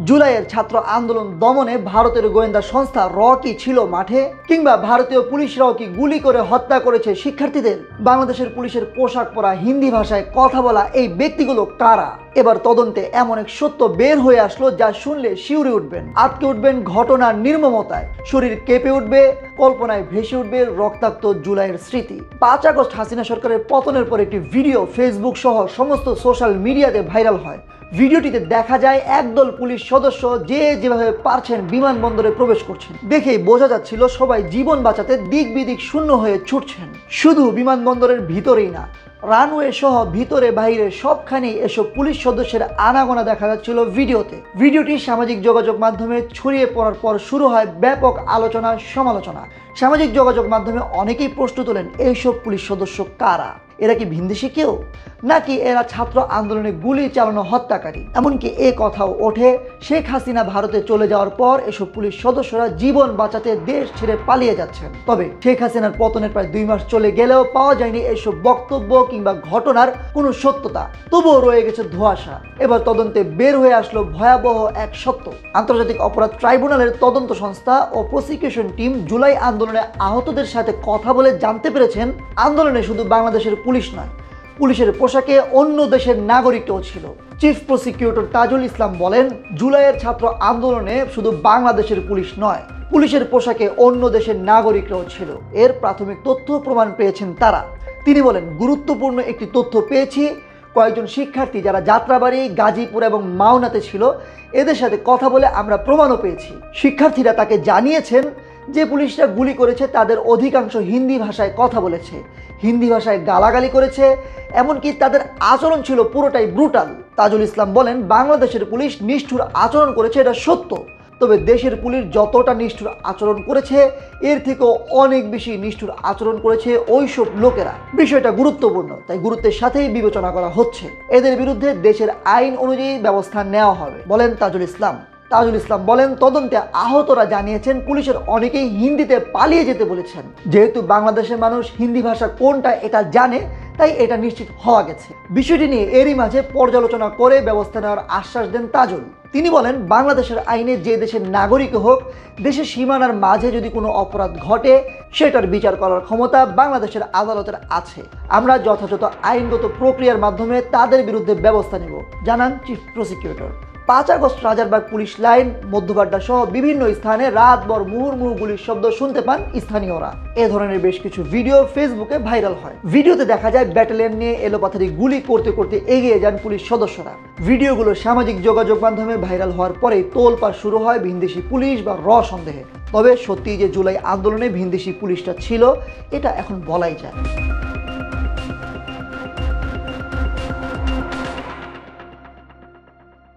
জুলাইয়ের ছাত্র আন্দোলন দমনে ভারতের গোয়েন্দা সংস্থা র কি ছিল মাঠে, কিংবা ভারতীয় পুলিশরাও কি গুলি করে হত্যা করেছে শিক্ষার্থীদের? বাংলাদেশের পুলিশের পোশাক পরা, হিন্দি ভাষায় কথা বলা এই ব্যক্তিগুলো কারা? এবার তদন্তে এমন এক সত্য বের হয়ে আসলো যা শুনলে শিউরে উঠবেন, আটকে উঠবেন ঘটনার নির্মমতায়, শরীর কেঁপে উঠবে, কল্পনায় ভেসে উঠবে রক্তাক্ত জুলাইয়ের স্মৃতি। ৫ আগস্ট হাসিনা সরকারের পতনের পর একটি ভিডিও ফেসবুক সহ সমস্ত সোশ্যাল মিডিয়াতে ভাইরাল হয়। ভিডিওটিতে দেখা যায় একদল পুলিশ সদস্য যে যেভাবে পারছেন বিমানবন্দরে প্রবেশ করছেন। দেখেই বোঝা যাচ্ছিল সবাই জীবন বাঁচাতে দিক বিদিক শূন্য হয়ে ছুটছেন। শুধু বিমানবন্দরের ভিতরেই না, রানওয়ে সহ ভিতরে বাইরে সবখানেই এসব পুলিশ সদস্যের আনাগোনা দেখা যাচ্ছিল ভিডিওতে। ভিডিওটি সামাজিক যোগাযোগ মাধ্যমে ছড়িয়ে পড়ার পর শুরু হয় ব্যাপক আলোচনা সমালোচনা। সামাজিক যোগাযোগ মাধ্যমে অনেকেই প্রশ্ন তোলেন, এইসব পুলিশ সদস্য কারা? এরা কি ভিনদেশি কেউ, নাকি এরা ছাত্র আন্দোলনে গুলি চালানো হত্যাকারী? এমনকি এ কথাও ওঠে, শেখ হাসিনা ভারতে চলে যাওয়ার পর এসব পুলিশ সদস্যরা জীবন বাঁচাতে দেশ ছেড়ে পালিয়ে যাচ্ছেন। তবে শেখ হাসিনার পতনের প্রায় 2 মাস চলে গেলেও পাওয়া যায়নি এসব বক্তব্য কিংবা ঘটনার কোনো সত্যতা। তবুও রয়ে গেছে ধোঁয়াশা। এবার তদন্তে বের হয়ে আসলো ভয়াবহ এক সত্য। আন্তর্জাতিক অপরাধ ট্রাইব্যুনালের তদন্ত সংস্থা ও প্রসিকিউশন টিম জুলাই আন্দোলনে আহতদের সাথে কথা বলে জানতে পেরেছেন, আন্দোলনে শুধু বাংলাদেশের পুলিশ নয়, পুলিশের পোশাকে অন্য দেশের নাগরিকও ছিল। চিফ প্রসিকিউটর তাজুল ইসলাম বলেন, জুলাইয়ের ছাত্র আন্দোলনে শুধু বাংলাদেশের পুলিশ নয়, পুলিশের পোশাকে অন্য দেশের নাগরিকরাও ছিল। এর প্রাথমিক তথ্য প্রমাণ পেয়েছেন তারা। তিনি বলেন, গুরুত্বপূর্ণ একটি তথ্য পেয়েছি। কয়েকজন শিক্ষার্থী যারা যাত্রাবাড়ি, গাজীপুর এবং মাওনাতে ছিল, এদের সাথে কথা বলে আমরা প্রমাণও পেয়েছি। শিক্ষার্থীরা তাকে জানিয়েছেন যে পুলিশরা গুলি করেছে তাদের অধিকাংশ হিন্দি ভাষায় কথা বলেছে, হিন্দি ভাষায় গালাগালি করেছে, এমনকি তাদের আচরণ ছিল পুরোটাই ব্রুটাল। তাজুল ইসলাম বলেন, বাংলাদেশের পুলিশ নিষ্ঠুর আচরণ করেছে, এটা সত্য। তবে দেশের পুলিশ যতটা নিষ্ঠুর আচরণ করেছে, এর থেকেও অনেক বেশি নিষ্ঠুর আচরণ করেছে ওইসব লোকেরা। বিষয়টা গুরুত্বপূর্ণ, তাই গুরুত্বের সাথেই বিবেচনা করা হচ্ছে। এদের বিরুদ্ধে দেশের আইন অনুযায়ী ব্যবস্থা নেওয়া হবে, বলেন তাজুল ইসলাম। তাজুল ইসলাম বলেন, তদন্তে আহতরা জানিয়েছেন পুলিশের অনেকেই হিন্দিতে পালিয়ে যেতে বলেছেন। যেহেতু বাংলাদেশের মানুষ হিন্দি ভাষা কোনটা এটা জানে, তাই এটা নিশ্চিত হওয়া গেছে। বিষয়টি নিয়ে এরই মাঝে পর্যালোচনা করে ব্যবস্থা নেওয়ার আশ্বাস দেন তাজুল। তিনি বলেন, বাংলাদেশের আইনে যে দেশের নাগরিক হোক, দেশের সীমানার মাঝে যদি কোনো অপরাধ ঘটে, সেটার বিচার করার ক্ষমতা বাংলাদেশের আদালতের আছে। আমরা যথাযথ আইনগত প্রক্রিয়ার মাধ্যমে তাদের বিরুদ্ধে ব্যবস্থা নেব, জানান chief prosecutor. ৫ August Rajarbagh police line, Madhya Badda সহ বিভিন্ন স্থানে রাতভর মুহুর্মুহু গুলির শব্দ শুনতে পান স্থানীয়রা। এ ধরনের বেশ কিছু ভিডিও ফেসবুকে ভাইরাল হয়। ভিডিওতে দেখা যায় ব্যাটালিয়ন নিয়ে এলোপাথারি গুলি করতে করতে এগিয়ে যান পুলিশ সদস্যরা। ভিডিওগুলো সামাজিক যোগাযোগ মাধ্যমে ভাইরাল হওয়ার পরেই তোলপাড় শুরু হয় ভিনদেশি পুলিশ বা সন্দেহে। তবে সত্যি যে জুলাই আন্দোলনে ভিনদেশি পুলিশটা ছিল, এটা এখন বলাই যায়।